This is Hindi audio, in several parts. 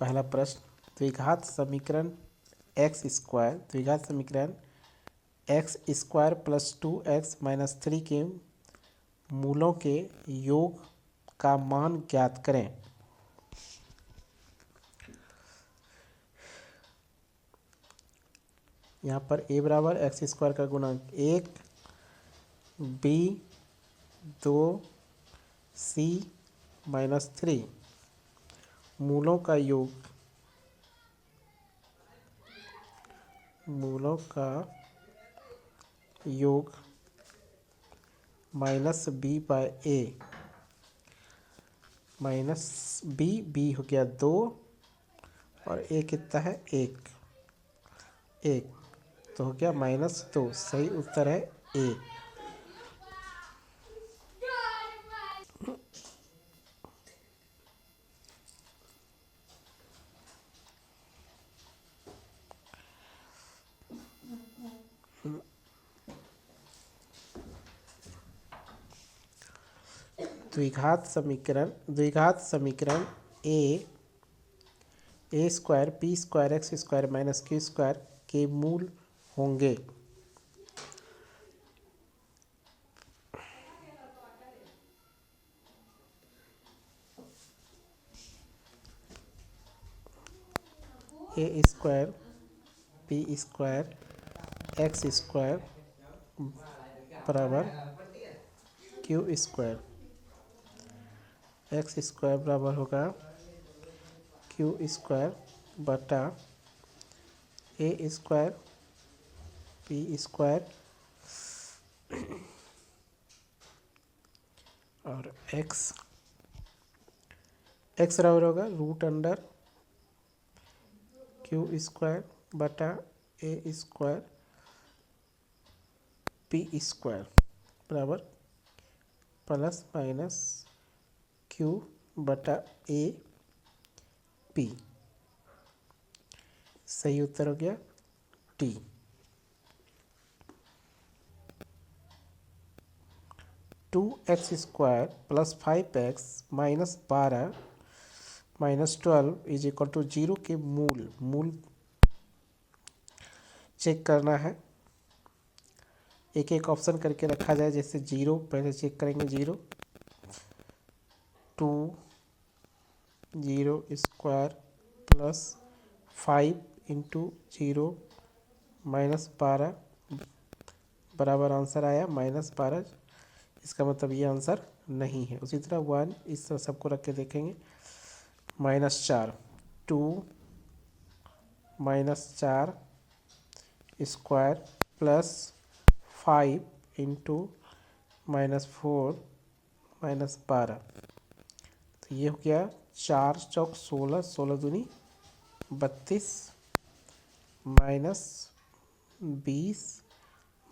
पहला प्रश्न, द्विघात समीकरण एक्स स्क्वायर प्लस 2x-3 के मूलों के योग का मान ज्ञात करें। यहाँ पर a बराबर एक्स स्क्वायर का गुणांक 1, b 2, c -3 मूलों का योग माइनस b/a माइनस b हो गया 2 और a कितना है 1 तो हो गया -2। सही उत्तर है a। द्विघात समीकरण a square p square x square minus q square के मूल होंगे। A square p square x square बराबर क्यू स्क्वायर, एक्स स्क्वायर बराबर होगा क्यू स्क्वायर बटा ए स्क्वायर पी स्क्वायर और एक्स बराबर होगा रूट अंडर क्यू स्क्वायर बटा ए स्क्वायर पी स्क्वायर बराबर प्लस माइनस क्यू बटा ए पी। सही उत्तर हो गया D. 2x² plus 5x minus 12 minus 12 is equal to 0 के मूल चेक करना है। एक एक ऑप्शन करके रखा जाए। जैसे 0 पहले चेक करेंगे 0 2 0 स्क्वायर प्लस 5 इंटू 0 माइनस 12 बराबर आंसर आया -12। इसका मतलब ये आंसर नहीं है। उसी तरह 1 इस तरह सबको रख के देखेंगे -4 2 -4 स्क्वायर प्लस 5 इंटू -4 -12। तो ये हो गया 4 चौक 16 16 दूनी 32 -20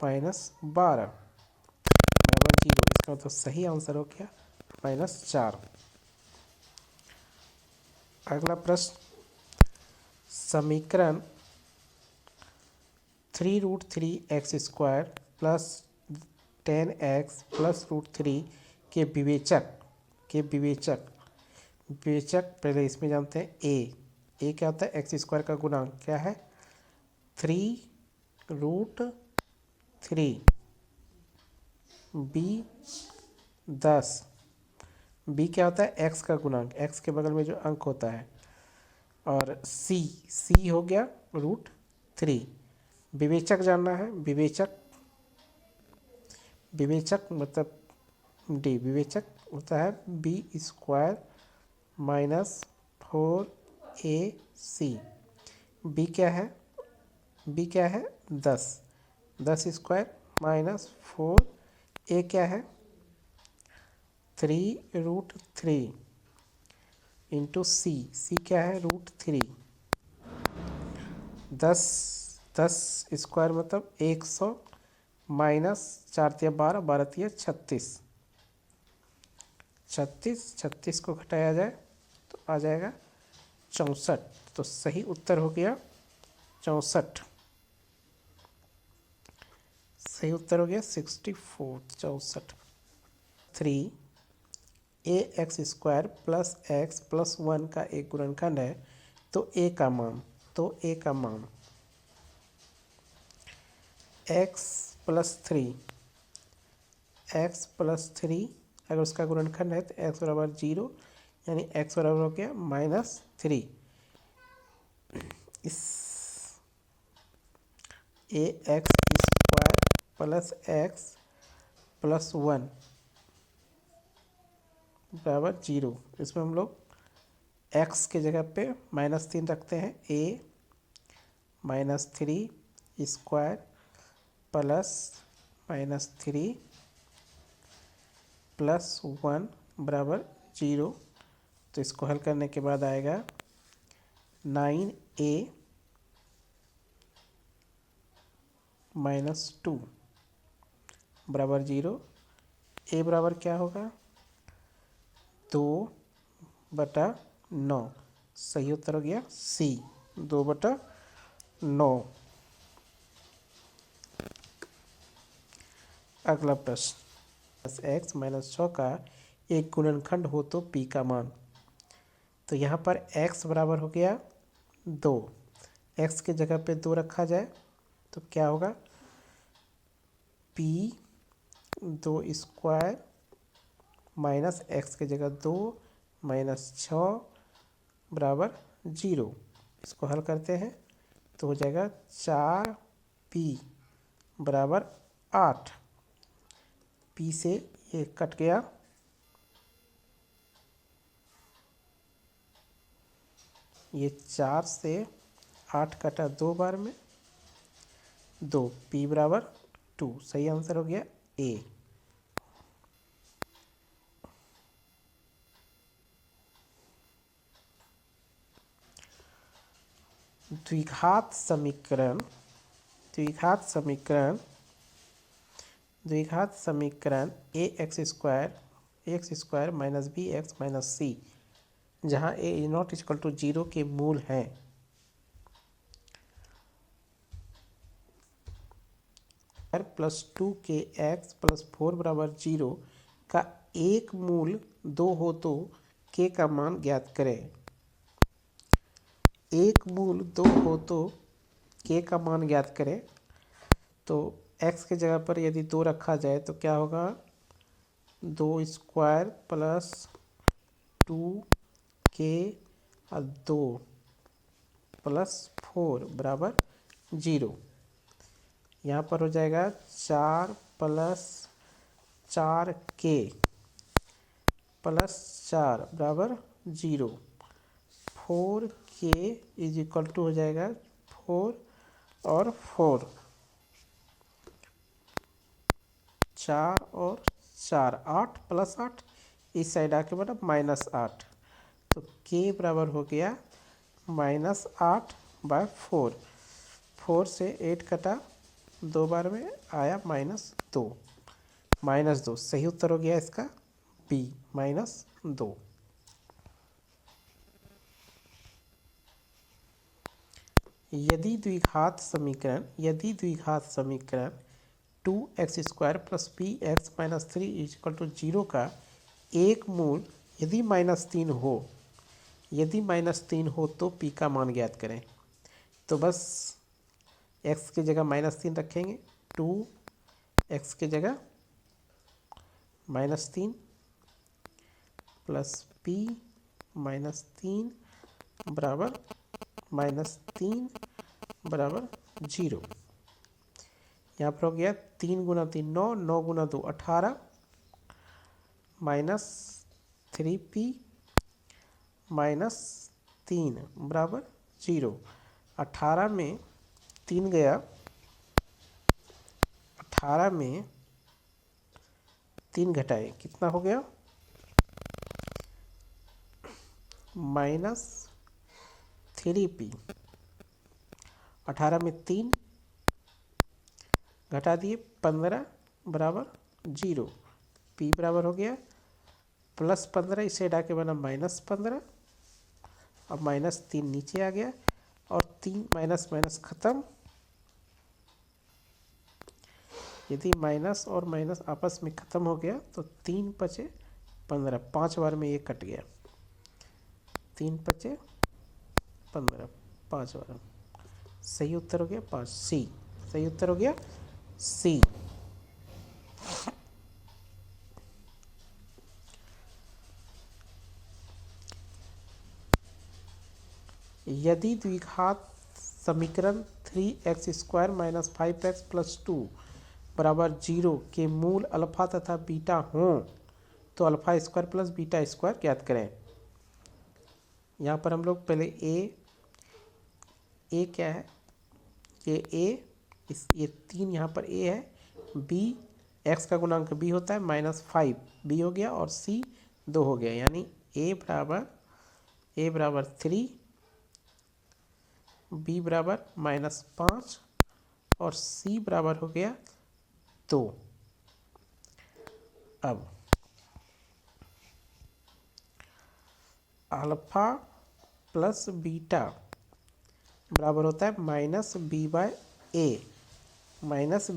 -12 बराबर 0। इसका मतलब सही आंसर हो गया -4। अगला प्रश्न, समीकरण 3√3x² प्लस 10x प्लस √3 के विवेचक पहले इसमें जानते हैं। ए क्या होता है x² का गुणांक क्या है 3√3, बी 10, बी क्या होता है x का गुणांक, x के बगल में जो अंक होता है, और सी हो गया √3। विवेचक जानना है। विवेचक मतलब डी। विवेचक होता है b² माइनस 4ac। बी क्या है 10 स्क्वायर माइनस 4। ए क्या है 3√3 इंटू सी क्या है √3। 10 स्क्वायर मतलब 100 माइनस 4 × 12 12 × 36 को घटाया जाए तो आ जाएगा 64। तो सही उत्तर हो गया 64। सही उत्तर हो गया 64। 3 ax² प्लस x प्लस 1 का एक गुणनखंड है तो ए का मान x प्लस थ्री अगर उसका गुणनखंड है तो x बराबर 0, यानी x बराबर हो गया -3। इस ax² प्लस x प्लस 1 बराबर 0। इसमें हम लोग x के जगह पे -3 रखते हैं। a -3² प्लस -3 प्लस 1 बराबर 0। तो इसको हल करने के बाद आएगा 9a -2 बराबर 0। a बराबर क्या होगा 2/9। सही उत्तर हो गया सी, 2/9। अगला प्रश्न, x -6 का एक गुणनखंड हो तो p का मान। तो यहाँ पर x बराबर हो गया 2, x के जगह पे 2 रखा जाए तो क्या होगा p 2² माइनस x के जगह 2 -6 बराबर 0। इसको हल करते हैं तो हो जाएगा 4p बराबर 8। p से ये कट गया, ये 4 से 8 कटा 2 बार में 2, p बराबर 2। सही आंसर हो गया ए। द्विघात समीकरण ax² minus bx minus c, जहाँ a is not equal to 0 के मूल हैं। प्लस 2kx प्लस 4 बराबर 0 का एक मूल 2 हो तो k का मान ज्ञात करें। एक मूल 2 हो तो k का मान ज्ञात करें। तो x के जगह पर यदि 2 रखा जाए तो क्या होगा 2² प्लस 2k और 2 प्लस 4 बराबर 0। यहाँ पर हो जाएगा 4 प्लस 4k प्लस 4 बराबर 0। 4k इज इक्वल टू हो जाएगा 4 और 4, 4 और 4, 8 प्लस 8, इस साइड आके बना -8। तो k बराबर हो गया -8/4। 4 से 8 कटा 2 बार में आया -2। सही उत्तर हो गया इसका बी -2। यदि द्विघात समीकरण 2x² plus bx minus 3 equal to 0 का एक मूल यदि -3 हो तो p का मान ज्ञात करें। तो बस x की जगह -3 रखेंगे, 2x की जगह -3 प्लस p -3 बराबर -3 बराबर 0। यहाँ पर हो गया 3 गुना 3 9, 9 गुना 2 18 माइनस 3p -3 बराबर 0। 18 में 3 गया, 18 में 3 घटाए कितना हो गया -3p। 18 में 3 घटा दिए 15 बराबर 0। p बराबर हो गया +15, इसे हटा के बना -15। अब -3 नीचे आ गया और 3 माइनस खत्म। यदि माइनस और माइनस आपस में खत्म हो गया तो 3 बचे 15, 5 बार में ये कट गया, 3 बचे 15, 5 बार। सही उत्तर हो गया 5, सी। सही उत्तर हो गया सी। यदि द्विघात समीकरण 3x² - 5x + 2 बराबर 0 के मूल अल्फा तथा बीटा हों तो alpha square plus beta square ज्ञात करें। यहाँ पर हम लोग पहले ए क्या है, ये 3 यहाँ पर ए है, बी एक्स का गुणांक बी होता है -5 बी हो गया, और सी 2 हो गया, यानी ए बराबर 3, बी बराबर -5 और सी बराबर हो गया 2। अब अल्फा प्लस बीटा बराबर होता है -b/a, माइनस,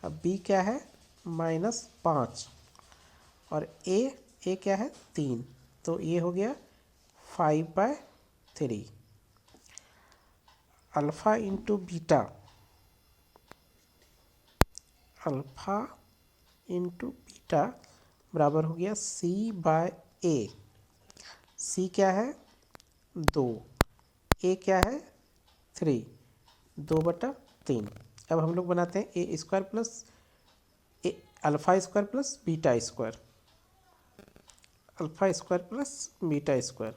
अब b क्या है -5 और a क्या है 3, तो ये हो गया 5/3। अल्फा इंटू बीटा बराबर हो गया c/a। c क्या है 2, a क्या है 3, 2/3। अब हम लोग बनाते हैं alpha square plus beta square, alpha square plus beta square.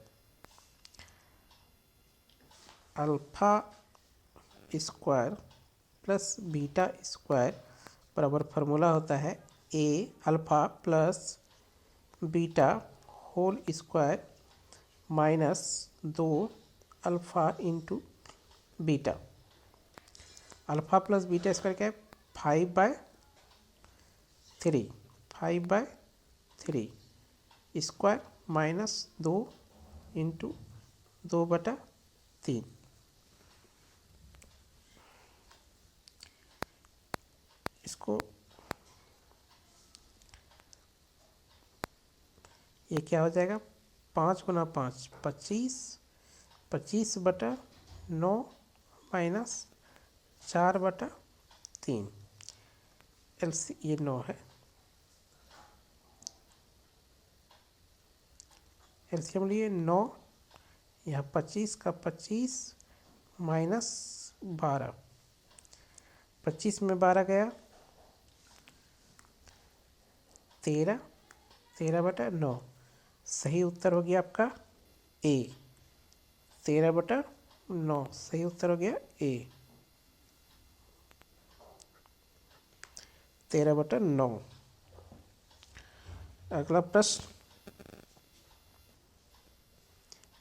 Alpha square plus beta square बराबर फार्मूला होता है a alpha plus beta whole square -2 alpha into beta. Alpha plus beta square क्या है 5/3 स्क्वायर -2 इंटू 2/3। इसको ये क्या हो जाएगा 5 × 5 25, 25/9 -4/3, LC ये 9 है, एलसीएम लिए 9, यहाँ 25 का 25 -12, 25 में 12 गया 13, 13/9। सही उत्तर हो गया आपका ए, 13/9 सही उत्तर हो गया ए, 13/9। अगला प्रश्न,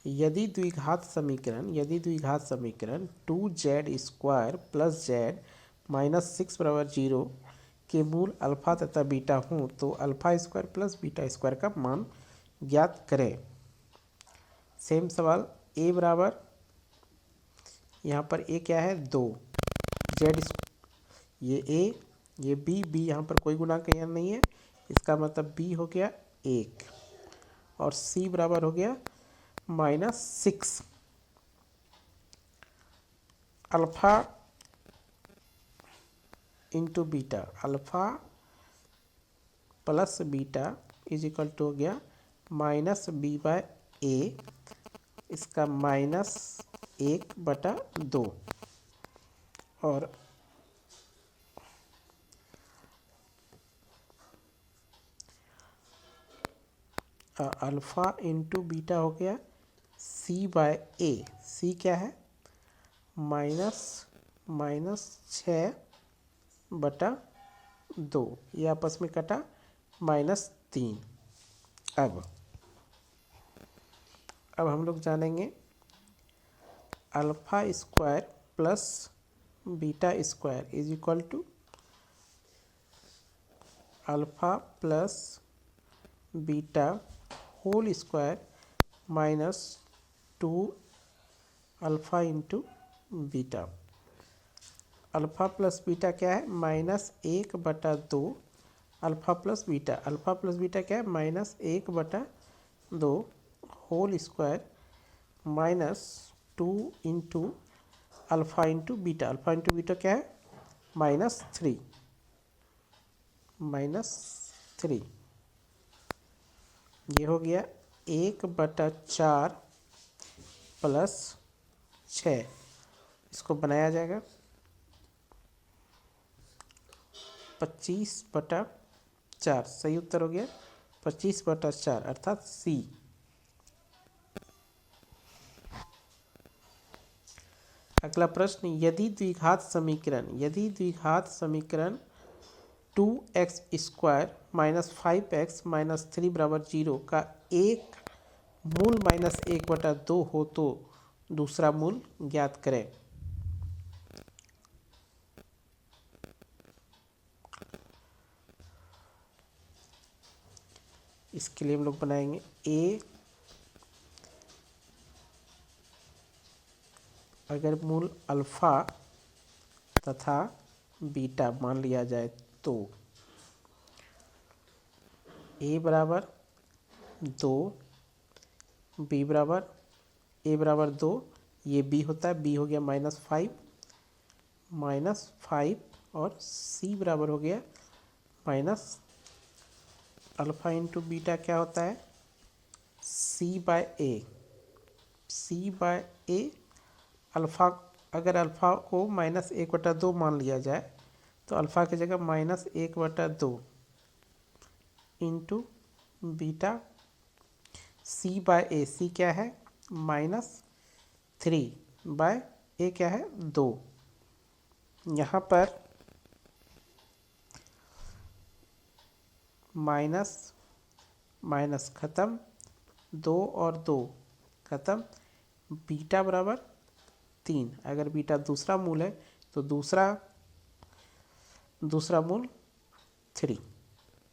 यदि द्विघात समीकरण 2z² + z -6 बराबर 0 के मूल अल्फा तथा बीटा हों तो alpha square plus beta square का मान ज्ञात करें। सेम सवाल, ए बराबर, यहाँ पर ए क्या है 2, जेड ये ए ये बी यहाँ पर कोई गुणांक यहाँ नहीं है, इसका मतलब बी हो गया 1 और सी बराबर हो गया -6। Alpha into beta, alpha plus beta is equal to हो गया -b/a, इसका -1/2 और अल्फा इंटू बीटा हो गया c/a, c क्या है -6/2, ये आपस में कटा -3। अब हम लोग जानेंगे alpha square plus beta square is equal to alpha plus beta whole square -2 alpha into beta. Alpha plus beta क्या है -1/2 अल्फा प्लस बीटा क्या है -1/2 whole square minus 2 into alpha into beta क्या है -3 ये हो गया 1/4 प्लस 6, इसको बनाया जाएगा 25/4, सही उत्तर हो गया 25/4 अर्थात सी। अगला प्रश्न, यदि द्विघात समीकरण 2x² - 5x - 3 = 0 का एक मूल -1/2 हो तो दूसरा मूल ज्ञात करें। इसके लिए हम लोग बनाएंगे a अगर मूल अल्फ़ा तथा बीटा मान लिया जाए तो a बराबर 2, b बराबर a बराबर 2, ये b होता है, b हो गया -5 और c बराबर हो गया माइनस अल्फ़ा इंटू बीटा क्या होता है c/a अल्फ़ा, अगर अल्फ़ा को -1/2 मान लिया जाए तो अल्फ़ा की जगह -1/2 इंटू बीटा c/a, c क्या है -3/a क्या है 2। यहाँ पर माइनस ख़त्म, 2 और 2 ख़त्म, बीटा बराबर 3, अगर बीटा दूसरा मूल है तो दूसरा मूल 3।